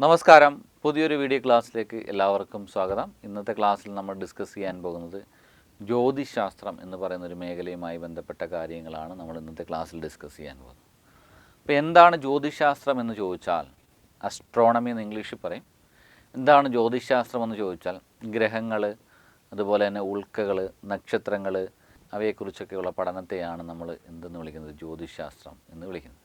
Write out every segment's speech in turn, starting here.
നമസ്കാരം. പുതിയൊരു വീഡിയോ ക്ലാസ്സിലേക്ക് എല്ലാവർക്കും സ്വാഗതം. ഇന്നത്തെ ക്ലാസ്സിൽ നമ്മൾ ഡിസ്കസ് ചെയ്യാൻ പോകുന്നത് ജ്യോതിശാസ്ത്രം എന്ന് പറയുന്ന ഒരു മേഖലയുമായി ബന്ധപ്പെട്ട കാര്യങ്ങളാണ് നമ്മൾ ഇന്നത്തെ ക്ലാസ്സിൽ ഡിസ്കസ് ചെയ്യാൻ പോകുന്നത്. അപ്പോൾ എന്താണ് ജ്യോതിശാസ്ത്രം എന്ന് ചോദിച്ചാൽ, അസ്ട്രോണമി എന്ന് ഇംഗ്ലീഷിൽ പറയും. എന്താണ് ജ്യോതിശാസ്ത്രം എന്ന് ചോദിച്ചാൽ, ഗ്രഹങ്ങൾ, അതുപോലെ തന്നെ ഉൽക്കകൾ, നക്ഷത്രങ്ങൾ, അവയെക്കുറിച്ചൊക്കെയുള്ള പഠനത്തെയാണ് നമ്മൾ എന്തെന്ന് വിളിക്കുന്നത്, ജ്യോതിശാസ്ത്രം എന്ന് വിളിക്കുന്നത്.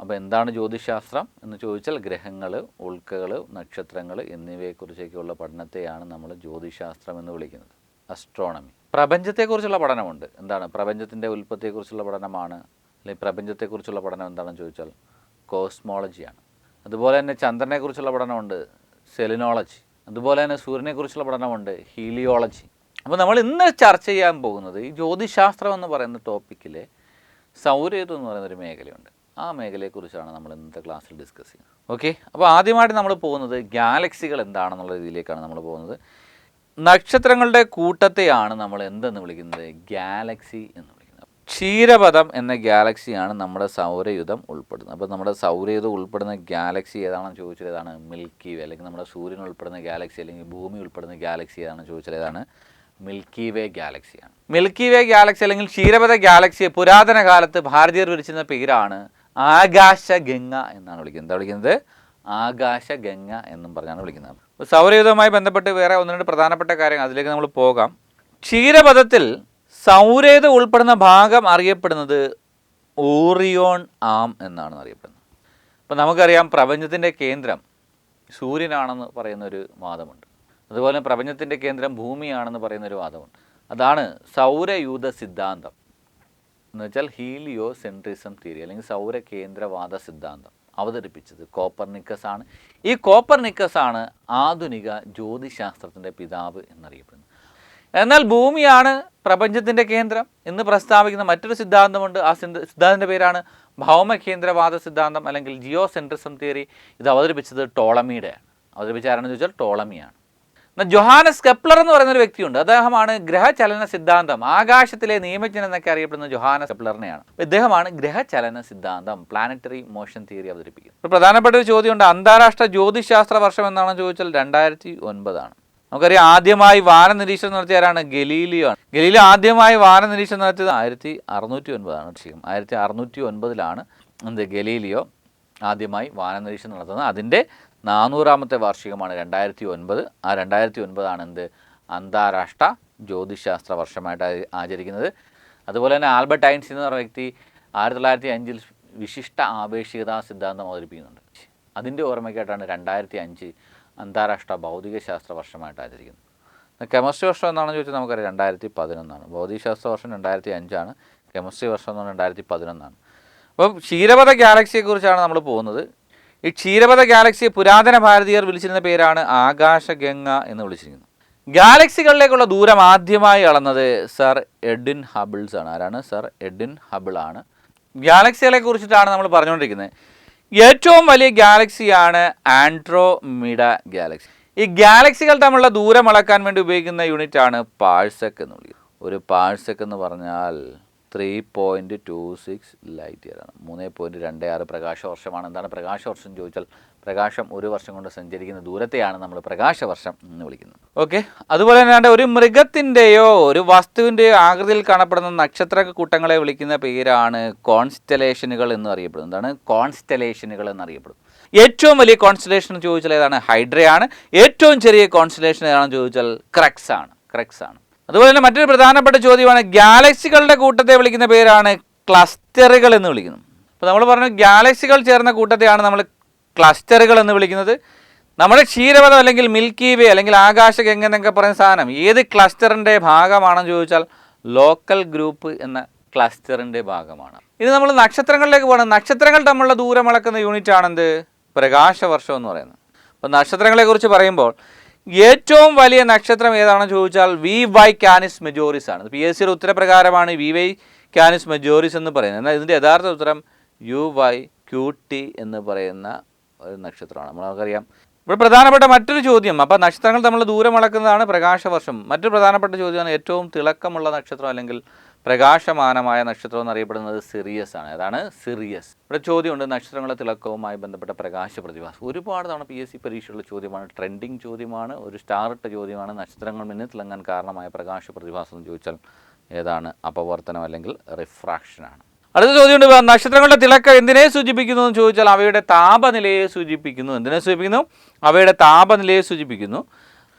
അപ്പോൾ എന്താണ് ജ്യോതിശാസ്ത്രം എന്ന് ചോദിച്ചാൽ, ഗ്രഹങ്ങൾ, ഉൽക്കകൾ, നക്ഷത്രങ്ങൾ എന്നിവയെക്കുറിച്ചൊക്കെയുള്ള പഠനത്തെയാണ് നമ്മൾ ജ്യോതിശാസ്ത്രം എന്ന് വിളിക്കുന്നത്, അസ്ട്രോണമി. പ്രപഞ്ചത്തെക്കുറിച്ചുള്ള പഠനമുണ്ട്. എന്താണ് പ്രപഞ്ചത്തിൻ്റെ ഉൽപ്പത്തിയെക്കുറിച്ചുള്ള പഠനമാണ്, അല്ലെങ്കിൽ പ്രപഞ്ചത്തെക്കുറിച്ചുള്ള പഠനം എന്താണെന്ന് ചോദിച്ചാൽ കോസ്മോളജിയാണ്. അതുപോലെ തന്നെ ചന്ദ്രനെക്കുറിച്ചുള്ള പഠനമുണ്ട്, സെലിനോളജി. അതുപോലെ തന്നെ സൂര്യനെക്കുറിച്ചുള്ള പഠനമുണ്ട്, ഹീലിയോളജി. അപ്പോൾ നമ്മൾ ഇന്ന് ചർച്ച ചെയ്യാൻ പോകുന്നത് ഈ ജ്യോതിശാസ്ത്രം എന്ന് പറയുന്ന ടോപ്പിക്കിലെ സൗരയൂഥം എന്ന് പറയുന്നൊരു മേഖലയുണ്ട്. ആ മേഖലയെക്കുറിച്ചാണ് നമ്മൾ ഇന്നത്തെ ക്ലാസ്സിൽ ഡിസ്കസ് ചെയ്യുന്നത്. ഓക്കെ, അപ്പോൾ ആദ്യമായിട്ട് നമ്മൾ പോകുന്നത് ഗാലക്സികൾ എന്താണെന്നുള്ള രീതിയിലേക്കാണ് നമ്മൾ പോകുന്നത്. നക്ഷത്രങ്ങളുടെ കൂട്ടത്തെയാണ് നമ്മൾ എന്തെന്ന് വിളിക്കുന്നത്, ഗാലക്സി എന്ന് വിളിക്കുന്നത്. ക്ഷീരപഥം എന്ന ഗാലക്സിയാണ് നമ്മുടെ സൗരയൂഥം ഉൾപ്പെടുന്നത്. അപ്പോൾ നമ്മുടെ സൗരയൂഥം ഉൾപ്പെടുന്ന ഗാലക്സി ഏതാണെന്ന് ചോദിച്ചാൽ ഏതാണ്, മിൽക്കി വേ. അല്ലെങ്കിൽ നമ്മുടെ സൂര്യൻ ഉൾപ്പെടുന്ന ഗാലക്സി അല്ലെങ്കിൽ ഭൂമി ഉൾപ്പെടുന്ന ഗാലക്സി ഏതാണെന്ന് ചോദിച്ചാൽ ഏതാണ്, മിൽക്കി വേ ഗാലക്സിയാണ്. മിൽക്കി വേ ഗാലക്സി അല്ലെങ്കിൽ ക്ഷീരപഥ ഗാലക്സിയെ പുരാതന കാലത്ത് ഭാരതീയർ വിളിച്ചിരുന്ന പേരാണ് ആകാശഗംഗ എന്നാണ് വിളിക്കുന്നത്. എന്താ വിളിക്കുന്നത്, ആകാശഗംഗ എന്നും പറഞ്ഞാണ് വിളിക്കുന്നത്. അപ്പോൾ സൗരയൂഥവുമായി ബന്ധപ്പെട്ട് വേറെ ഒന്ന് രണ്ട് പ്രധാനപ്പെട്ട കാര്യങ്ങൾ, അതിലേക്ക് നമ്മൾ പോകാം. ക്ഷീരപഥത്തിൽ സൗരയൂഥം ഉൾപ്പെടുന്ന ഭാഗം അറിയപ്പെടുന്നത് ഓറിയോൺ ആം എന്നാണ് അറിയപ്പെടുന്നത്. അപ്പോൾ നമുക്കറിയാം പ്രപഞ്ചത്തിൻ്റെ കേന്ദ്രം സൂര്യനാണെന്ന് പറയുന്നൊരു വാദമുണ്ട്. അതുപോലെ പ്രപഞ്ചത്തിൻ്റെ കേന്ദ്രം ഭൂമിയാണെന്ന് പറയുന്നൊരു വാദമുണ്ട്. അതാണ് സൗരയൂഥ സിദ്ധാന്തം എന്ന് വെച്ചാൽ ഹീലിയോ സെൻട്രിസം തിയറി അല്ലെങ്കിൽ സൗരകേന്ദ്രവാദ സിദ്ധാന്തം അവതരിപ്പിച്ചത് കോപ്പർനിക്കസ് ആണ്. ഈ കോപ്പർനിക്കസ് ആണ് ആധുനിക ജ്യോതിശാസ്ത്രത്തിൻ്റെ പിതാവ് എന്നറിയപ്പെടുന്നത്. എന്നാൽ ഭൂമിയാണ് പ്രപഞ്ചത്തിൻ്റെ കേന്ദ്രം എന്ന് പ്രസ്താവിക്കുന്ന മറ്റൊരു സിദ്ധാന്തമുണ്ട്. ആ സിദ്ധാന്തത്തിൻ്റെ പേരാണ് ഭൗമകേന്ദ്രവാദ സിദ്ധാന്തം അല്ലെങ്കിൽ ജിയോ സെൻട്രിസം തിയറി. ഇത് അവതരിപ്പിച്ചത് ടോളമിയുടെയാണ്. അവതരിപ്പിച്ച ആരാണെന്ന് ചോദിച്ചാൽ ടോളമിയാണ്. എന്നാൽ ജോഹാനസ് കെപ്ലർ എന്ന് പറയുന്നൊരു വ്യക്തിയുണ്ട്. അദ്ദേഹമാണ് ഗ്രഹചലന സിദ്ധാന്തം, ആകാശത്തിലെ നിയമജ്ഞൻ എന്നൊക്കെ അറിയപ്പെടുന്ന ജോഹാനസ് കെപ്ലറിനെയാണ്. ഇദ്ദേഹമാണ് ഗ്രഹചലന സിദ്ധാന്തം, പ്ലാനറ്ററി മോഷൻ തിയറി അവതരിപ്പിക്കുന്നത്. ഒരു പ്രധാനപ്പെട്ട ഒരു ചോദ്യമുണ്ട്, അന്താരാഷ്ട്ര ജ്യോതിശാസ്ത്ര വർഷം എന്നാണെന്ന് ചോദിച്ചാൽ 2009 ആണ്. നമുക്കറിയാം ആദ്യമായി വാന നിരീക്ഷണം നടത്തിയ ആരാണ്, ഗലീലിയോ ആണ്. ഗലീലിയോ ആദ്യമായി വാന നിരീക്ഷണം നടത്തിയത് 1609 ആണ്. 1609 എന്ത് ഗലീലിയോ ആദ്യമായി വാന നിരീക്ഷണം നടത്തുന്നത്. അതിൻ്റെ 400ാമത്തെ വാർഷികമാണ് 2009. ആ 2009 എന്ത് അന്താരാഷ്ട്ര ജ്യോതിശാസ്ത്ര വർഷമായിട്ട് ആചരിക്കുന്നത്. അതുപോലെ തന്നെ ആൽബർട്ട് ഐൻസ്റ്റീൻ എന്ന് പറയുന്ന വ്യക്തി 1905 വിശിഷ്ട ആപേക്ഷികതാ സിദ്ധാന്തം അവതരിപ്പിക്കുന്നുണ്ട്. അതിൻ്റെ ഓർമ്മയ്ക്കായിട്ടാണ് 2005 അന്താരാഷ്ട്ര ഭൗതികശാസ്ത്ര വർഷമായിട്ട് ആചരിക്കുന്നത്. കെമിസ്ട്രി വർഷം എന്നാണെന്ന് ചോദിച്ചാൽ നമുക്കറിയാം 2011. ഭൗതികശാസ്ത്ര വർഷം 2005, കെമിസ്ട്രി വർഷം എന്ന് പറഞ്ഞാൽ 2011. അപ്പം ക്ഷീരപഥ ഗാലക്സിയെക്കുറിച്ചാണ് നമ്മൾ പോകുന്നത്. ഈ ക്ഷീരപഥ ഗാലക്സിയെ പുരാതന ഭാരതീയർ വിളിച്ചിരുന്ന പേരാണ് ആകാശഗംഗ എന്ന് വിളിച്ചിരിക്കുന്നത്. ഗാലക്സികളിലേക്കുള്ള ദൂരം ആദ്യമായി അളന്നത് സർ എഡ്വിൻ ഹബിൾസ് ആണ്. ആരാണ്, സർ എഡ്വിൻ ഹബിൾ ആണ്. ഗാലക്സികളെ കുറിച്ചിട്ടാണ് നമ്മൾ പറഞ്ഞുകൊണ്ടിരിക്കുന്നത്. ഏറ്റവും വലിയ ഗാലക്സിയാണ് ആൻഡ്രോമീഡ ഗാലക്സി. ഈ ഗാലക്സികൾ തമ്മിലുള്ള ദൂരം അളക്കാൻ വേണ്ടി ഉപയോഗിക്കുന്ന യൂണിറ്റ് ആണ് പാഴ്സെക് എന്ന് വിളിക്കുന്നത്. ഒരു പാഴ്സെക് എന്ന് പറഞ്ഞാൽ 3.26 ലൈറ്റ് ഇയർ ആണ്. 3.26 പ്രകാശവർഷമാണ്. എന്താണ് പ്രകാശവർഷം ചോദിച്ചാൽ, പ്രകാശം ഒരു വർഷം കൊണ്ട് സഞ്ചരിക്കുന്ന ദൂരത്തെയാണ് നമ്മൾ പ്രകാശവർഷം എന്ന് വിളിക്കുന്നത്. ഓക്കെ, അതുപോലെ തന്നെ ഒരു മൃഗത്തിൻ്റെയോ ഒരു വസ്തുവിൻ്റെയോ ആകൃതിയിൽ കാണപ്പെടുന്ന നക്ഷത്ര കൂട്ടങ്ങളെ വിളിക്കുന്ന പേരാണ് കോൺസ്റ്റലേഷനുകൾ എന്ന് അറിയപ്പെടുന്നത്. എന്താണ് കോൺസ്റ്റലേഷനുകൾ എന്നറിയപ്പെടും. ഏറ്റവും വലിയ കോൺസ്റ്റലേഷൻ ചോദിച്ചാൽ ഏതാണ്, ഹൈഡ്രയാണ്. ഏറ്റവും ചെറിയ കോൺസ്റ്റലേഷൻ ഏതാണെന്ന് ചോദിച്ചാൽ ക്രക്സ് ആണ്. അതുപോലെ തന്നെ മറ്റൊരു പ്രധാനപ്പെട്ട ചോദ്യമാണ്, ഗാലക്സികളുടെ കൂട്ടത്തെ വിളിക്കുന്ന പേരാണ് ക്ലസ്റ്ററുകൾ എന്ന് വിളിക്കുന്നത്. അപ്പോൾ നമ്മൾ പറഞ്ഞു ഗാലക്സികൾ ചേർന്ന കൂട്ടത്തെയാണ് നമ്മൾ ക്ലസ്റ്ററുകൾ എന്ന് വിളിക്കുന്നത്. നമ്മുടെ ക്ഷീരപഥം അല്ലെങ്കിൽ മിൽക്കി വേ അല്ലെങ്കിൽ ആകാശഗംഗ എന്നൊക്കെ പറയുന്ന സാധനം ഏത് ക്ലസ്റ്ററിൻ്റെ ഭാഗമാണെന്ന് ചോദിച്ചാൽ ലോക്കൽ ഗ്രൂപ്പ് എന്ന ക്ലസ്റ്ററിൻ്റെ ഭാഗമാണ്. ഇത് നമ്മൾ നക്ഷത്രങ്ങളിലേക്ക് പോകണം. നക്ഷത്രങ്ങൾ തമ്മിലുള്ള ദൂരം അളക്കുന്ന യൂണിറ്റ് ആണെന്ത്, പ്രകാശവർഷം എന്ന് പറയുന്നത്. അപ്പോൾ നക്ഷത്രങ്ങളെക്കുറിച്ച് പറയുമ്പോൾ ഏറ്റവും വലിയ നക്ഷത്രം ഏതാണെന്ന് ചോദിച്ചാൽ VY കാനിസ് മെജോറിസ് ആണ്. PSC ഉത്തരപ്രകാരമാണ് VY കാനിസ് മെജോറിസ് എന്ന് പറയുന്നത്. എന്നാൽ ഇതിൻ്റെ യഥാർത്ഥ ഉത്തരം UYQT എന്ന് പറയുന്ന ഒരു നക്ഷത്രമാണ്. നമുക്കറിയാം. ഇവിടെ പ്രധാനപ്പെട്ട മറ്റൊരു ചോദ്യം, അപ്പോൾ നക്ഷത്രങ്ങൾ തമ്മിൽ ദൂരം അളക്കുന്നതാണ് പ്രകാശവർഷം. മറ്റൊരു പ്രധാനപ്പെട്ട ചോദ്യമാണ് ഏറ്റവും തിളക്കമുള്ള നക്ഷത്രം അല്ലെങ്കിൽ പ്രകാശമാനമായ നക്ഷത്രം എന്നറിയപ്പെടുന്നത് സിറിയസ് ആണ്. ഏതാണ്? സിറിയസ്. ഇവിടെ ചോദ്യമുണ്ട് നക്ഷത്രങ്ങളുടെ തിളക്കവുമായി ബന്ധപ്പെട്ട പ്രകാശ പ്രതിഭാസം. ഒരുപാട് തവണ PSC പരീക്ഷയുള്ള ചോദ്യമാണ്, ട്രെൻഡിങ് ചോദ്യമാണ്, ഒരു സ്റ്റാർ ഇട്ട ചോദ്യമാണ്. നക്ഷത്രങ്ങൾ മിന്നി തിളങ്ങാൻ കാരണമായ പ്രകാശ പ്രതിഭാസം എന്ന് ചോദിച്ചാൽ ഏതാണ്? അപവർത്തനം അല്ലെങ്കിൽ റിഫ്രാക്ഷനാണ്. അടുത്ത ചോദ്യമുണ്ട്, നക്ഷത്രങ്ങളുടെ തിളക്കം എന്തിനെ സൂചിപ്പിക്കുന്നു എന്ന് ചോദിച്ചാൽ അവയുടെ താപനിലയെ സൂചിപ്പിക്കുന്നു. എന്തിനെ സൂചിപ്പിക്കുന്നു? അവയുടെ താപനിലയെ സൂചിപ്പിക്കുന്നു.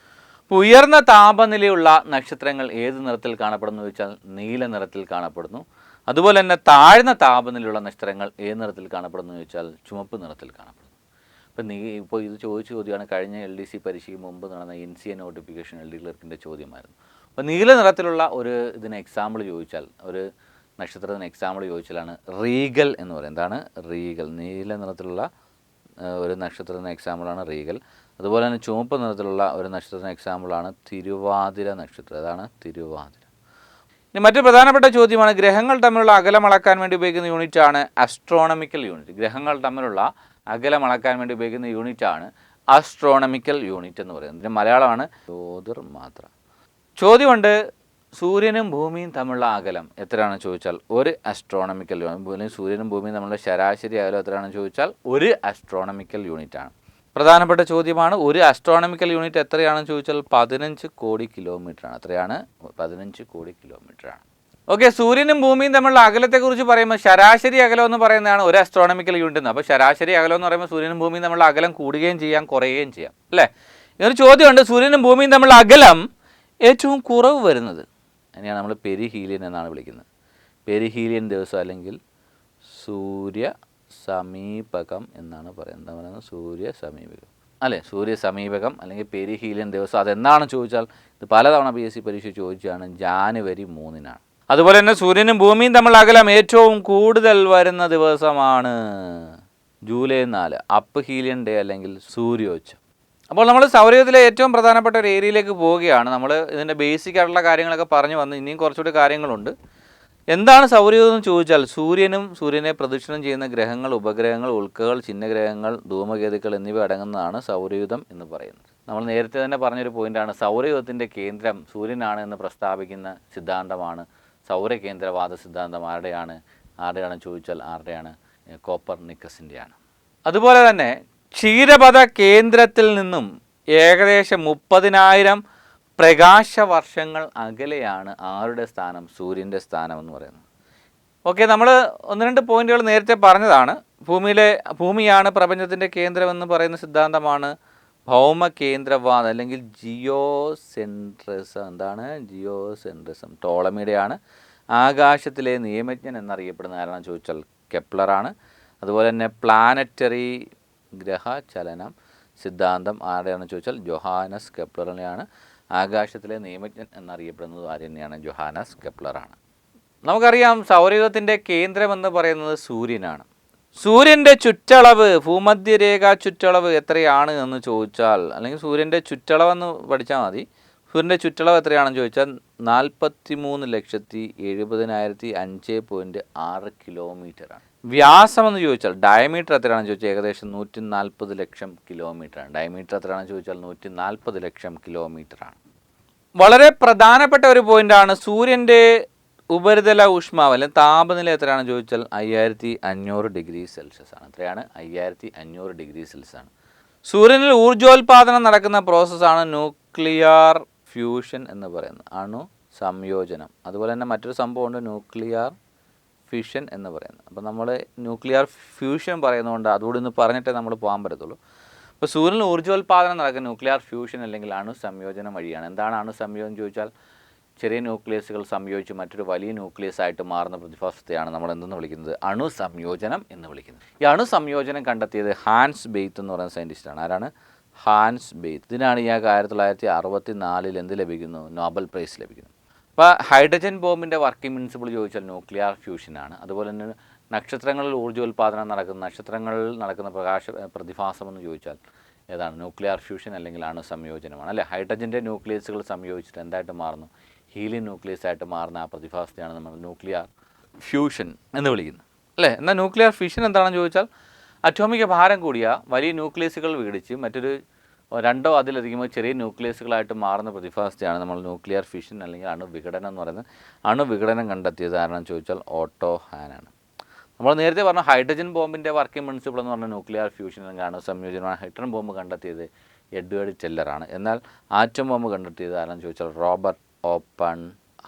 ഉയർന്ന താപനിലയുള്ള നക്ഷത്രങ്ങൾ ഏത് നിറത്തിൽ കാണപ്പെടുന്നു ചോദിച്ചാൽ നീല നിറത്തിൽ കാണപ്പെടുന്നു. അതുപോലെ തന്നെ താഴ്ന്ന താപനിലയുള്ള നക്ഷത്രങ്ങൾ ഏത് നിറത്തിൽ കാണപ്പെടുന്നു ചോദിച്ചാൽ ചുവപ്പ് നിറത്തിൽ കാണപ്പെടുന്നു. ഇപ്പോൾ ഇത് ചോദിച്ച ചോദ്യമാണ് കഴിഞ്ഞ LDC പരീക്ഷയ്ക്ക് മുമ്പ് നടന്ന NCA നോട്ടിഫിക്കേഷൻ LD ക്ലർക്കിൻ്റെ ചോദ്യമായിരുന്നു. അപ്പോൾ നീല നിറത്തിലുള്ള ഒരു ഇതിന് എക്സാമ്പിൾ ചോദിച്ചാൽ, ഒരു നക്ഷത്രത്തിന് എക്സാമ്പിൾ ചോദിച്ചാലാണ് റീഗൽ എന്ന് പറയുന്നത്. എന്താണ്? റീഗൽ. നീല നിറത്തിലുള്ള ഒരു നക്ഷത്രത്തിന് എക്സാമ്പിളാണ് റീഗൽ. അതുപോലെ തന്നെ ചുവപ്പ് നിറത്തിലുള്ള ഒരു നക്ഷത്രത്തിന് എക്സാമ്പിളാണ് തിരുവാതിര നക്ഷത്രം. അതാണ് തിരുവാതിര. ഇനി മറ്റു പ്രധാനപ്പെട്ട ചോദ്യമാണ്, ഗ്രഹങ്ങൾ തമ്മിലുള്ള അകലം അളക്കാൻ വേണ്ടി ഉപയോഗിക്കുന്ന യൂണിറ്റാണ് ആസ്ട്രോണമിക്കൽ യൂണിറ്റ്. ഗ്രഹങ്ങൾ തമ്മിലുള്ള അകലം അളക്കാൻ വേണ്ടി ഉപയോഗിക്കുന്ന യൂണിറ്റാണ് ആസ്ട്രോണമിക്കൽ യൂണിറ്റ് എന്ന് പറയുന്നത്. ഇതിൻ്റെ മലയാളമാണ് ജ്യോതിർമാത്ര. ചോദ്യമുണ്ട്, സൂര്യനും ഭൂമിയും തമ്മിലുള്ള അകലം എത്രയാണെന്ന് ചോദിച്ചാൽ ഒരു ആസ്ട്രോണമിക്കൽ യൂണിറ്റ്. സൂര്യനും ഭൂമിയും തമ്മിലുള്ള ശരാശരി അകലം എത്രയാണെന്ന് ചോദിച്ചാൽ ഒരു ആസ്ട്രോണമിക്കൽ യൂണിറ്റാണ്. പ്രധാനപ്പെട്ട ചോദ്യമാണ്, ഒരു ആസ്ട്രോണമിക്കൽ യൂണിറ്റ് എത്രയാണെന്ന് ചോദിച്ചാൽ 15 കോടി കിലോമീറ്ററാണ്. എത്രയാണ്? 15 കോടി കിലോമീറ്ററാണ്. ഓക്കെ, സൂര്യനും ഭൂമിയും തമ്മിലുള്ള അകലത്തെക്കുറിച്ച് പറയുമ്പോൾ ശരാശരി അകലം എന്ന് പറയുന്നതാണ് ഒരു ആസ്ട്രോണമിക്കൽ യൂണിറ്റ് എന്ന്. അപ്പോൾ ശരാശരി അകലം എന്ന് പറയുമ്പോൾ സൂര്യനും ഭൂമിയും തമ്മിലുള്ള അകലം കൂടുകയും ചെയ്യാം, കുറയുകയും ചെയ്യാം, അല്ലേ? ഇതൊരു ചോദ്യമുണ്ട്, സൂര്യനും ഭൂമിയും തമ്മിലുള്ള അകലം ഏറ്റവും കുറവ് വരുന്നത് അതിനെയാണ് നമ്മൾ പെരിഹീലിയൻ എന്നാണ് വിളിക്കുന്നത്. പെരിഹീലിയൻ ദിവസം അല്ലെങ്കിൽ സൂര്യ സമീപകം എന്നാണ് പറയുന്നത്. സൂര്യ സമീപകം അല്ലേ? സൂര്യ സമീപകം അല്ലെങ്കിൽ പെരിഹീലിയൻ ദിവസം അതെന്നാണ് ചോദിച്ചാൽ ഇത് പലതവണ PSC പരീക്ഷ ചോദിച്ചാണ്, ജാനുവരി 3-നാണ്. അതുപോലെ തന്നെ സൂര്യനും ഭൂമിയും തമ്മിലുള്ള അകലം ഏറ്റവും കൂടുതൽ വരുന്ന ദിവസമാണ് ജൂലൈ 4, അപ്പ് ഹീലിയൻ ഡേ അല്ലെങ്കിൽ സൂര്യോച്ചം. അപ്പോൾ നമ്മൾ സൗരയൂഥത്തിലെ ഏറ്റവും പ്രധാനപ്പെട്ട ഒരു ഏരിയയിലേക്ക് പോവുകയാണ്. നമ്മൾ ഇതിൻ്റെ ബേസിക് ആയിട്ടുള്ള കാര്യങ്ങളൊക്കെ പറഞ്ഞു വന്ന് ഇനിയും കുറച്ചുകൂടി കാര്യങ്ങളുണ്ട്. എന്താണ് സൗരയൂഥം എന്ന് ചോദിച്ചാൽ സൂര്യനും സൂര്യനെ പ്രദക്ഷിണം ചെയ്യുന്ന ഗ്രഹങ്ങൾ, ഉപഗ്രഹങ്ങൾ, ഉൽക്കകൾ, ചിഹ്നഗ്രഹങ്ങൾ, ധൂമകേതുക്കൾ എന്നിവ അടങ്ങുന്നതാണ് സൗരയൂഥം എന്ന് പറയുന്നത്. നമ്മൾ നേരത്തെ തന്നെ പറഞ്ഞൊരു പോയിൻ്റാണ്, സൗരയൂഥത്തിൻ്റെ കേന്ദ്രം സൂര്യനാണ് എന്ന് പ്രസ്താവിക്കുന്ന സിദ്ധാന്തമാണ് സൗരകേന്ദ്രവാദ സിദ്ധാന്തം. ആരുടെയാണ് ചോദിച്ചാൽ ആരുടെയാണ്? കോപ്പർനിക്കസിൻ്റെയാണ്. അതുപോലെ തന്നെ ക്ഷീരപഥ കേന്ദ്രത്തിൽ നിന്നും ഏകദേശം 30,000 പ്രകാശവർഷങ്ങൾ അകലെയാണ് ആരുടെ സ്ഥാനം? സൂര്യൻ്റെ സ്ഥാനം എന്ന് പറയുന്നത്. ഓക്കെ, നമ്മൾ 1-2 പോയിന്റുകൾ നേരത്തെ പറഞ്ഞതാണ്. ഭൂമിയാണ് പ്രപഞ്ചത്തിൻ്റെ കേന്ദ്രമെന്ന് പറയുന്ന സിദ്ധാന്തമാണ് ഭൗമകേന്ദ്രവാദം അല്ലെങ്കിൽ ജിയോസെൻട്രിസം. എന്താണ് ജിയോസെൻട്രിസം? ടോളമിയുടെയാണ്. ആകാശത്തിലെ നിയമജ്ഞൻ എന്നറിയപ്പെടുന്ന ആരാണെന്ന് ചോദിച്ചാൽ കെപ്ലറാണ്. അതുപോലെ തന്നെ പ്ലാനറ്ററി ഗ്രഹചലനം സിദ്ധാന്തം ആരുടെയാണെന്ന് ചോദിച്ചാൽ ജോഹാനസ് കെപ്ലറിനെയാണ്. ആകാശത്തിലെ നിയമജ്ഞൻ എന്നറിയപ്പെടുന്നത് ആര് തന്നെയാണ്? ജോഹാനസ് കെപ്ലറാണ്. നമുക്കറിയാം സൗരയൂഥത്തിൻ്റെ കേന്ദ്രമെന്ന് പറയുന്നത് സൂര്യനാണ്. സൂര്യൻ്റെ ചുറ്റളവ്, ഭൂമധ്യരേഖ ചുറ്റളവ് എത്രയാണ് എന്ന് ചോദിച്ചാൽ, അല്ലെങ്കിൽ സൂര്യൻ്റെ ചുറ്റളവെന്ന് പഠിച്ചാൽ മതി. സൂര്യൻ്റെ ചുറ്റളവ് എത്രയാണെന്ന് ചോദിച്ചാൽ 43,70,5.6 കിലോമീറ്ററാണ്. വ്യാസമെന്ന് ചോദിച്ചാൽ ഡയമീറ്റർ എത്രയാണെന്ന് ചോദിച്ചാൽ ഏകദേശം 140 ലക്ഷം കിലോമീറ്ററാണ്. ഡയമീറ്റർ എത്രയാണെന്ന് ചോദിച്ചാൽ 140 ലക്ഷം കിലോമീറ്ററാണ്. വളരെ പ്രധാനപ്പെട്ട ഒരു പോയിൻ്റാണ്, സൂര്യൻ്റെ ഉപരിതല ഊഷ്മാവ് അല്ലെങ്കിൽ താപനില എത്രയാണെന്ന് ചോദിച്ചാൽ 5500 ഡിഗ്രി സെൽഷ്യസ് ആണ്. എത്രയാണ്? 5500 ഡിഗ്രി സെൽഷ്യസ് ആണ്. സൂര്യനിൽ ഊർജ്ജോൽപാദനം നടക്കുന്ന പ്രോസസ്സാണ് ന്യൂക്ലിയർ ഫ്യൂഷൻ എന്ന് പറയുന്നത്, അണു സംയോജനം. അതുപോലെ തന്നെ മറ്റൊരു സംഭവമുണ്ട് ന്യൂക്ലിയർ ഫിഷൻ എന്ന് പറയുന്നത്. അപ്പോൾ നമ്മൾ ന്യൂക്ലിയർ ഫ്യൂഷൻ പറയുന്നതുകൊണ്ട് അതുകൂടി ഒന്ന് പറഞ്ഞിട്ടേ നമ്മൾ പോകാൻ പറ്റത്തുള്ളൂ. അപ്പോൾ സൂര്യനിൽ ഊർജ്ജോൽപാദനം നടക്കുന്ന ന്യൂക്ലിയർ ഫ്യൂഷൻ അല്ലെങ്കിൽ അണു സംയോജനം വഴിയാണ്. എന്താണ് അണു സംയോജനം ചോദിച്ചാൽ ചെറിയ ന്യൂക്ലിയസുകൾ സംയോജിച്ച് മറ്റൊരു വലിയ ന്യൂക്ലിയസ് ആയിട്ട് മാറുന്ന പ്രതിഭാസത്തെയാണ് നമ്മൾ എന്തെന്ന് വിളിക്കുന്നത്? അണു സംയോജനം എന്ന് വിളിക്കുന്നത്. ഈ അണു സംയോജനം കണ്ടെത്തിയത് ഹാൻസ് ബെയ്ത്ത് എന്ന് പറയുന്ന സയൻറ്റിസ്റ്റാണ്. ആരാണ്? ഹാൻസ് ബെയ്ത്ത്. ഇതിനാണ് ഈ 1964 എന്ത് ലഭിക്കുന്നു? നോബൽ പ്രൈസ് ലഭിക്കുന്നു. അപ്പോൾ ഹൈഡ്രജൻ ബോംബിൻ്റെ വർക്കിംഗ് പ്രിൻസിപ്പിൾ ചോദിച്ചാൽ ന്യൂക്ലിയർ ഫ്യൂഷനാണ്. അതുപോലെ തന്നെ നക്ഷത്രങ്ങളിൽ ഊർജ്ജോൽപാദനം നക്ഷത്രങ്ങളിൽ നടക്കുന്ന പ്രതിഭാസം എന്ന് ചോദിച്ചാൽ ഏതാണ്? ന്യൂക്ലിയർ ഫ്യൂഷൻ അല്ലെങ്കിൽ അണു സംയോജനമാണ്, അല്ലേ? ഹൈഡ്രജൻ്റെ ന്യൂക്ലിയസുകൾ സംയോജിച്ചിട്ട് എന്തായിട്ട് മാറുന്നു? ഹീലിയം ന്യൂക്ലിയസ് ആയിട്ട് മാറുന്ന ആ പ്രതിഭാസത്തെയാണ് നമ്മൾ ന്യൂക്ലിയർ ഫ്യൂഷൻ എന്ന് വിളിക്കുന്നത്, അല്ലേ? എന്നാൽ ന്യൂക്ലിയർ ഫിഷൻ എന്താണെന്ന് ചോദിച്ചാൽ അറ്റോമിക ഭാരം കൂടിയ വലിയ ന്യൂക്ലിയസുകൾ വിഘടിച്ച് മറ്റൊരു രണ്ടോ അതിലധികമോ ചെറിയ ന്യൂക്ലിയസുകളായിട്ട് മാറുന്ന പ്രതിഭാസത്തെയാണ് നമ്മൾ ന്യൂക്ലിയർ ഫിഷൻ അല്ലെങ്കിൽ അണുവിഘടനം എന്ന് പറയുന്നത്. അണുവിഘടനം കണ്ടെത്തിയത് ആരാണെന്ന് ചോദിച്ചാൽ ഓട്ടോ ഹാനാണ്. നമ്മൾ നേരത്തെ പറഞ്ഞ ഹൈഡ്രജൻ ബോംബിൻ്റെ വർക്കിംഗ് പ്രിൻസിപ്പിൾ എന്ന് പറഞ്ഞ ന്യൂക്ലിയർ ഫ്യൂഷൻ അല്ലെങ്കിൽ അണുസംയോജനമാണ്. ഹൈഡ്രജൻ ബോംബ് കണ്ടെത്തിയത് എഡ്വേർഡ് ടെല്ലറാണ്. എന്നാൽ ആറ്റം ബോംബ് കണ്ടെത്തിയത് ആരാണെന്ന് ചോദിച്ചാൽ റോബർട്ട് ഓപ്പൺ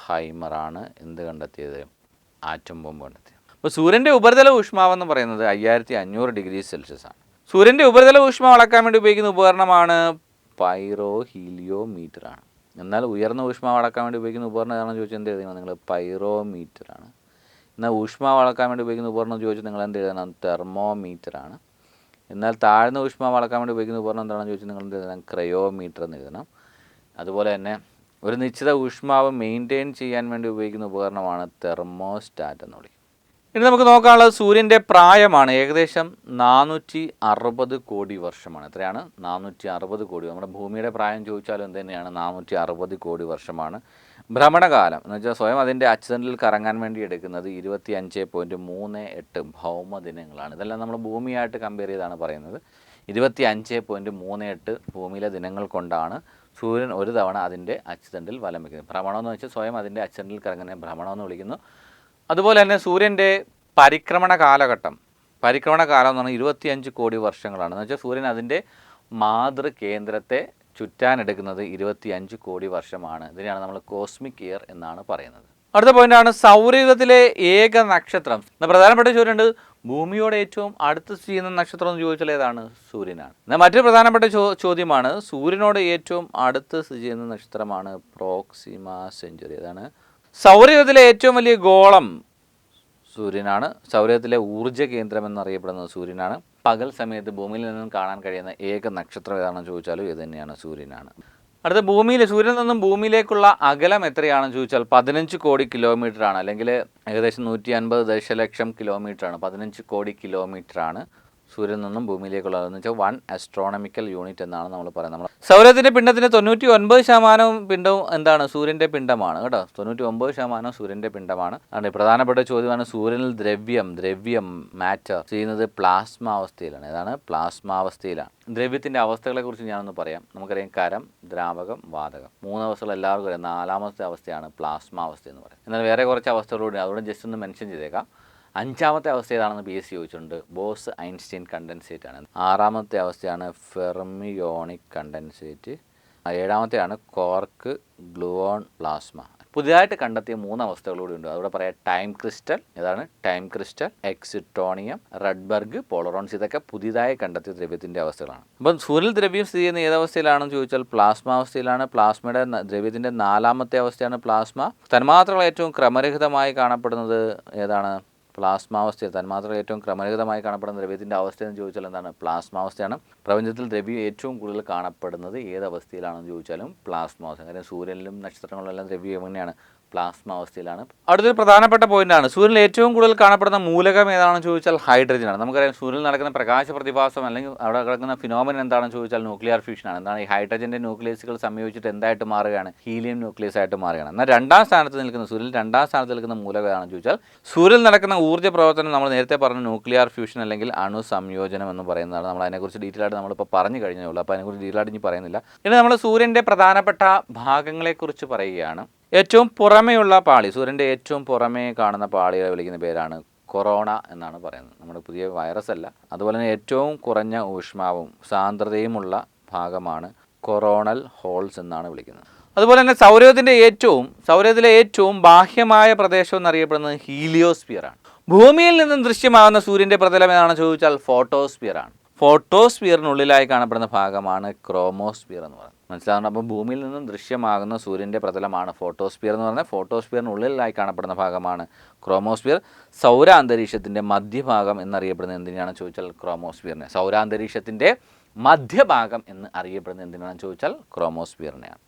ഹൈമറാണ്. എന്ത് കണ്ടെത്തിയത്? ആറ്റം ബോംബ് കണ്ടെത്തിയത്. അപ്പോൾ സൂര്യൻ്റെ ഉപരിതല ഊഷ്മാവ് എന്ന് പറയുന്നത് 5500 ഡിഗ്രി സെൽഷ്യസ് ആണ്. സൂര്യൻ്റെ ഉപരിതല ഊഷ്മാവ് അളക്കാൻ വേണ്ടി ഉപയോഗിക്കുന്ന ഉപകരണമാണ് പൈറോ ഹീലിയോമീറ്റർ ആണ്. എന്നാൽ ഉയർന്ന ഊഷ്മാവ് അളക്കാൻ വേണ്ടി ഉപയോഗിക്കുന്ന ഉപകരണം ഏതാണെന്ന് ചോദിച്ചാൽ എന്ത് എഴുതണം നിങ്ങൾ? പൈറോമീറ്റർ ആണ്. എന്നാൽ ഊഷ്മാവ് അളക്കാൻ വേണ്ടി ഉപയോഗിക്കുന്ന ഉപകരണം ചോദിച്ചാൽ നിങ്ങൾ എന്ത് എഴുതണം? തെർമോമീറ്റർ ആണ്. എന്നാൽ താഴ്ന്ന ഊഷ്മാവ് അളക്കാൻ വേണ്ടി ഉപയോഗിക്കുന്ന ഉപകരണം എന്താണെന്ന് ചോദിച്ചാൽ നിങ്ങൾ എന്ത് എഴുതണം? ക്രയോമീറ്റർ എന്ന് എഴുതണം. അതുപോലെ തന്നെ ഒരു നിശ്ചിത ഊഷ്മാവ് മെയിൻറ്റെയിൻ ചെയ്യാൻ വേണ്ടി ഉപയോഗിക്കുന്ന ഉപകരണമാണ് തെർമോസ്റ്റാറ്റ് എന്ന് വിളിക്കുന്നത്. ഇനി നമുക്ക് നോക്കാനുള്ളത് സൂര്യൻ്റെ പ്രായമാണ്. ഏകദേശം 460 കോടി വർഷമാണ്. എത്രയാണ്? 460 കോടി. നമ്മുടെ ഭൂമിയുടെ പ്രായം ചോദിച്ചാലും എന്ത് തന്നെയാണ്? 460 കോടി വർഷമാണ്. ഭ്രമണകാലം എന്ന് വെച്ചാൽ സ്വയം അതിൻ്റെ അച്ചുതണ്ടിൽ കറങ്ങാൻ വേണ്ടി എടുക്കുന്നത് 25.38 ഭൗമദിനങ്ങളാണ്. ഇതെല്ലാം നമ്മൾ ഭൂമിയായിട്ട് കമ്പയർ ചെയ്താണ് പറയുന്നത്. 25.38 ഭൂമിയിലെ ദിനങ്ങൾ കൊണ്ടാണ് സൂര്യൻ ഒരു തവണ അതിൻ്റെ അച്ചുതണ്ടിൽ വലം വയ്ക്കുന്നത്. ഭ്രമണം എന്ന് വെച്ചാൽ സ്വയം അതിൻ്റെ അച്ചുതണ്ടിൽ കറങ്ങുന്നതിനെ ഭ്രമണം എന്ന് വിളിക്കുന്നു. അതുപോലെ തന്നെ സൂര്യൻ്റെ പരിക്രമണ കാലഘട്ടം എന്ന് പറഞ്ഞാൽ 25 കോടി വർഷങ്ങളാണ്. എന്ന് വെച്ചാൽ സൂര്യൻ അതിൻ്റെ മാതൃകേന്ദ്രത്തെ ചുറ്റാനെടുക്കുന്നത് 25 കോടി വർഷമാണ്. ഇതിനെയാണ് നമ്മൾ കോസ്മിക് ഇയർ എന്നാണ് പറയുന്നത്. അടുത്ത പോയിന്റാണ് സൗരയൂഥത്തിലെ ഏക നക്ഷത്രം. പ്രധാനപ്പെട്ട ചോദ്യമുണ്ട്, ഭൂമിയോട് ഏറ്റവും അടുത്ത് സ്ഥിതി ചെയ്യുന്ന നക്ഷത്രം എന്ന് ചോദിച്ചാൽ ഏതാണ്? സൂര്യനാണ്. എന്നാൽ മറ്റൊരു പ്രധാനപ്പെട്ട ചോദ്യമാണ്, സൂര്യനോട് ഏറ്റവും അടുത്ത് സ്ഥിതി ചെയ്യുന്ന നക്ഷത്രമാണ് പ്രോക്സിമ സെഞ്ചുറി. അതാണ് സൗരയൂഥത്തിലെ ഏറ്റവും വലിയ ഗോളം സൂര്യനാണ്. സൗരയൂഥത്തിലെ ഊർജ്ജ കേന്ദ്രം എന്നറിയപ്പെടുന്നത് സൂര്യനാണ്. പകൽ സമയത്ത് ഭൂമിയിൽ നിന്നും കാണാൻ കഴിയുന്ന ഏക നക്ഷത്രം ഏതാണെന്ന് ചോദിച്ചാലും ഇത് തന്നെയാണ്, സൂര്യനാണ്. അടുത്ത സൂര്യനിൽ നിന്നും ഭൂമിയിലേക്കുള്ള അകലം എത്രയാണെന്ന് ചോദിച്ചാൽ 15 കോടി കിലോമീറ്റർ ആണ്. അല്ലെങ്കിൽ ഏകദേശം 150 ദശലക്ഷം കിലോമീറ്റർ ആണ്. 15 കോടി കിലോമീറ്റർ ആണ് സൂര്യനിൽ നിന്നും ഭൂമിയിലേക്കുള്ളതെന്ന് വെച്ചാൽ 1 ആസ്ട്രോണമിക്കൽ യൂണിറ്റ് എന്നാണ് നമ്മൾ പറയുന്നത്. നമ്മൾ സൗരത്തിൻ്റെ പിണ്ഡത്തിൻ്റെ 99% പിണ്ഡവും എന്താണ്? സൂര്യൻ്റെ പിണ്ഡമാണ് കേട്ടോ. 99% സൂര്യൻ്റെ പിണ്ഡമാണ്. അതുകൊണ്ട് പ്രധാനപ്പെട്ട ചോദ്യമാണ്, സൂര്യനിൽ ദ്രവ്യം മാറ്റർ ചെയ്യുന്നത് പ്ലാസ്മാവസ്ഥയിലാണ്. ഏതാണ്? പ്ലാസ്മാവസ്ഥയിലാണ്. ദ്രവ്യത്തിൻ്റെ അവസ്ഥകളെക്കുറിച്ച് ഞാനൊന്ന് പറയാം. നമുക്കറിയാം കരം, ദ്രാവകം, വാതകം. 3 അവസ്ഥകൾ എല്ലാവർക്കും അറിയാം. 4ാമത്തെ അവസ്ഥയാണ് പ്ലാസ്മാവസ്ഥ എന്ന് പറയുന്നത്. എന്നാൽ വേറെ കുറച്ച് അവസ്ഥകളൂടെ അതുകൊണ്ട് ജസ്റ്റ് ഒന്ന് മെൻഷൻ ചെയ്തേക്കാം. 5ാമത്തെ അവസ്ഥ ഏതാണെന്ന് PSC ചോദിച്ചിട്ടുണ്ട്. ബോസ് ഐൻസ്റ്റീൻ കണ്ടൻസേറ്റ് ആണ്. 6ാമത്തെ അവസ്ഥയാണ് ഫെർമിയോണിക് കണ്ടൻസേറ്റ്. 7ാമത്തെയാണ് കോർക്ക് ഗ്ലൂവോൺ പ്ലാസ്മ. പുതിയതായിട്ട് കണ്ടെത്തിയ 3 അവസ്ഥകളൂടെ ഉണ്ട്. അതോടെ പറയാം ടൈം ക്രിസ്റ്റൽ. ഏതാണ്? Time crystal, excitonium, Rydberg, polarons. ഇതൊക്കെ പുതിയതായി കണ്ടെത്തിയ ദ്രവ്യത്തിൻ്റെ അവസ്ഥകളാണ്. അപ്പം സൂര്യനിൽ ദ്രവ്യം സ്ഥിതി ചെയ്യുന്ന ഏതവസ്ഥയിലാണെന്ന് ചോദിച്ചാൽ പ്ലാസ്മാവസ്ഥയിലാണ്. പ്ലാസ്മയുടെ ദ്രവ്യത്തിൻ്റെ 4ാമത്തെ അവസ്ഥയാണ് പ്ലാസ്മ. തന്മാത്രകൾ ഏറ്റവും ക്രമരഹിതമായി കാണപ്പെടുന്നത് ഏതാണ്? പ്ലാസ്മാവസ്ഥയിൽ. തന്മാത്രകൾ ഏറ്റവും ക്രമരഹിതമായി കാണപ്പെടുന്ന ദ്രവ്യത്തിൻ്റെ അവസ്ഥയെന്ന് ചോദിച്ചാൽ എന്താണ്? പ്ലാസ്മാവസ്ഥയാണ്. പ്രപഞ്ചത്തിൽ ദ്രവ്യം ഏറ്റവും കൂടുതൽ കാണപ്പെടുന്നത് ഏതവസ്ഥയിലാണെന്ന് ചോദിച്ചാലും പ്ലാസ്മാവസ്ഥ. കാര്യം സൂര്യനിലും നക്ഷത്രങ്ങളിലെല്ലാം ദ്രവ്യം എങ്ങനെയാണ്? പ്ലാസ്മാവസ്ഥയിലാണ്. അടുത്തൊരു പ്രധാനപ്പെട്ട പോയിന്റാണ്, സൂര്യനിൽ ഏറ്റവും കൂടുതൽ കാണപ്പെടുന്ന മൂലകം ഏതാണെന്ന് ചോദിച്ചാൽ ഹൈഡ്രജനാണ്. നമുക്കറിയാം സൂര്യനിൽ നടക്കുന്ന പ്രകാശ പ്രതിഭാസം അല്ലെങ്കിൽ അവിടെ കിടക്കുന്ന ഫിനോമിനൻ എന്താണെന്ന് ചോദിച്ചാൽ ന്യൂക്ലിയർ ഫ്യൂഷനാണ്. എന്താണ്? ഈ ഹൈഡ്രജൻ്റെ ന്യൂക്ലിയസുകൾ സംയോജിച്ചിട്ട് എന്തായിട്ട് മാറുകയാണ്? ഹീലിയം ന്യൂക്ലിയസ് ആയിട്ട് മാറുകയാണ്. എന്നാൽ സൂര്യനിൽ 2ാം സ്ഥാനത്ത് നിൽക്കുന്ന മൂലകം ഏതാണെന്ന് ചോദിച്ചാൽ സൂര്യനിൽ നടക്കുന്ന ഊർജ്ജ പ്രവർത്തനം നമ്മൾ നേരത്തെ പറഞ്ഞ ന്യൂക്ലിയർ ഫ്യൂഷൻ അല്ലെങ്കിൽ അണുസംയോജനം എന്ന് പറയുന്നതാണ്. നമ്മൾ അതിനെക്കുറിച്ച് ഡീറ്റെയിൽ ആയിട്ട് നമ്മളിപ്പോൾ പറഞ്ഞു കഴിഞ്ഞേ ഉള്ളൂ. അപ്പോൾ അതിനെക്കുറിച്ച് ഡീറ്റെയിൽ ആയിട്ട് ഇനി പറയുന്നില്ല. ഇനി നമ്മൾ സൂര്യൻ്റെ പ്രധാനപ്പെട്ട ഭാഗങ്ങളെക്കുറിച്ച് പറയുകയാണ്. ഏറ്റവും പുറമേയുള്ള പാളി, സൂര്യൻ്റെ ഏറ്റവും പുറമേ കാണുന്ന പാളിയെ വിളിക്കുന്ന പേരാണ് കൊറോണ എന്നാണ് പറയുന്നത്. നമ്മുടെ പുതിയ വൈറസ് അല്ല. അതുപോലെ തന്നെ ഏറ്റവും കുറഞ്ഞ ഊഷ്മാവും സാന്ദ്രതയുമുള്ള ഭാഗമാണ് കൊറോണൽ ഹോൾസ് എന്നാണ് വിളിക്കുന്നത്. അതുപോലെ തന്നെ സൗരയൂഥത്തിലെ ഏറ്റവും ബാഹ്യമായ പ്രദേശം എന്നറിയപ്പെടുന്നത് ഹീലിയോസ്ഫിയറാണ്. ഭൂമിയിൽ നിന്നും ദൃശ്യമാകുന്ന സൂര്യൻ്റെ പ്രതലം ഏതാണെന്ന് ചോദിച്ചാൽ ഫോട്ടോസ്ഫിയറാണ്. ഫോട്ടോസ്ഫിയറിനുള്ളിലായി കാണപ്പെടുന്ന ഭാഗമാണ് ക്രോമോസ്ഫിയർ എന്ന് പറയുന്നത്. മനസ്സിലാകുന്നു. അപ്പോൾ ഭൂമിയിൽ നിന്നും ദൃശ്യമാകുന്ന സൂര്യൻ്റെ പ്രതലമാണ് ഫോട്ടോസ്ഫിയർ എന്ന് പറഞ്ഞാൽ. ഫോട്ടോസ്ഫിയറിനുള്ളിലായി കാണപ്പെടുന്ന ഭാഗമാണ് ക്രോമോസ്ഫിയർ. സൗരാന്തരീക്ഷത്തിൻ്റെ മധ്യഭാഗം എന്നറിയപ്പെടുന്നത് എന്തിനാണ് ചോദിച്ചാൽ ക്രോമോസ്ഫിയറിനെ. സൗരാന്തരീക്ഷത്തിൻ്റെ മധ്യഭാഗം എന്ന് അറിയപ്പെടുന്നത് എന്തിനാണെന്ന് ചോദിച്ചാൽ ക്രോമോസ്ഫിയറിനെയാണ്.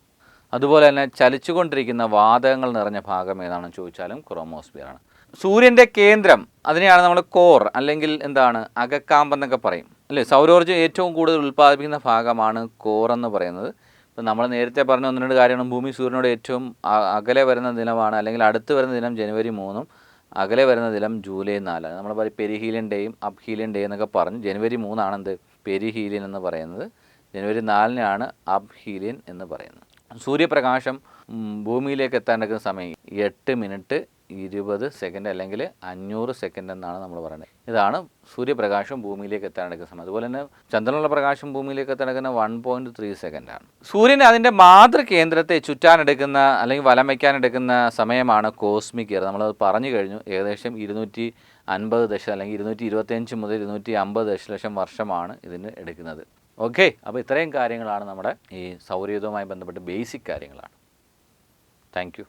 അതുപോലെ തന്നെ ചലിച്ചുകൊണ്ടിരിക്കുന്ന വാതകങ്ങൾ നിറഞ്ഞ ഭാഗം ഏതാണെന്ന് ചോദിച്ചാലും ക്രോമോസ്ഫിയറാണ്. സൂര്യൻ്റെ കേന്ദ്രം, അതിനെയാണ് നമ്മൾ കോർ അല്ലെങ്കിൽ എന്താണ് അകക്കാമ്പെന്നൊക്കെ പറയും അല്ലേ. സൗരോർജ്ജം ഏറ്റവും കൂടുതൽ ഉൽപ്പാദിപ്പിക്കുന്ന ഭാഗമാണ് കോർ എന്ന് പറയുന്നത്. ഇപ്പം നമ്മൾ നേരത്തെ പറഞ്ഞ 1-2 കാര്യമാണ്. ഭൂമി സൂര്യനോട് ഏറ്റവും അകലെ വരുന്ന ദിനമാണ്, അല്ലെങ്കിൽ അടുത്ത് വരുന്ന ദിനം ജനുവരി 3, അകലെ വരുന്ന ദിനം ജൂലൈ 4. നമ്മൾ പറയും പെരിഹീലിയൻ ഡേയും അപ്ഹീലിയൻ ഡേ എന്നൊക്കെ പറഞ്ഞ് ജനുവരി 3 എന്ത് പെരിഹീലിയൻ എന്ന് പറയുന്നത്. ജനുവരി 4-നാണ് അബ്ഹീലിയൻ എന്ന് പറയുന്നത്. സൂര്യപ്രകാശം ഭൂമിയിലേക്ക് എത്താനെടുക്കുന്ന സമയം 8 മിനിറ്റ് 20 സെക്കൻഡ് അല്ലെങ്കിൽ 500 സെക്കൻഡ് എന്നാണ് നമ്മൾ പറയുന്നത്. ഇതാണ് സൂര്യപ്രകാശം ഭൂമിയിലേക്ക് എത്താനെടുക്കുന്ന സമയം. അതുപോലെ തന്നെ ചന്ദ്രനുള്ള പ്രകാശം ഭൂമിയിലേക്ക് എത്താനെടുക്കുന്ന 1.3 സെക്കൻഡാണ്. സൂര്യൻ അതിൻ്റെ മാതൃകേന്ദ്രത്തെ ചുറ്റാനെടുക്കുന്ന അല്ലെങ്കിൽ വലം വയ്ക്കാനെടുക്കുന്ന സമയമാണ് കോസ്മിക് ഇയർ. നമ്മളത് പറഞ്ഞു കഴിഞ്ഞു. ഏകദേശം 250 ദശലക്ഷം അല്ലെങ്കിൽ 225 മുതൽ 250 ദശലക്ഷം വർഷമാണ് ഇതിന് എടുക്കുന്നത്. ഓക്കെ, അപ്പോൾ ഇത്രയും കാര്യങ്ങളാണ് നമ്മുടെ ഈ സൗരയൂഥവുമായി ബന്ധപ്പെട്ട് ബേസിക് കാര്യങ്ങളാണ്. Thank you.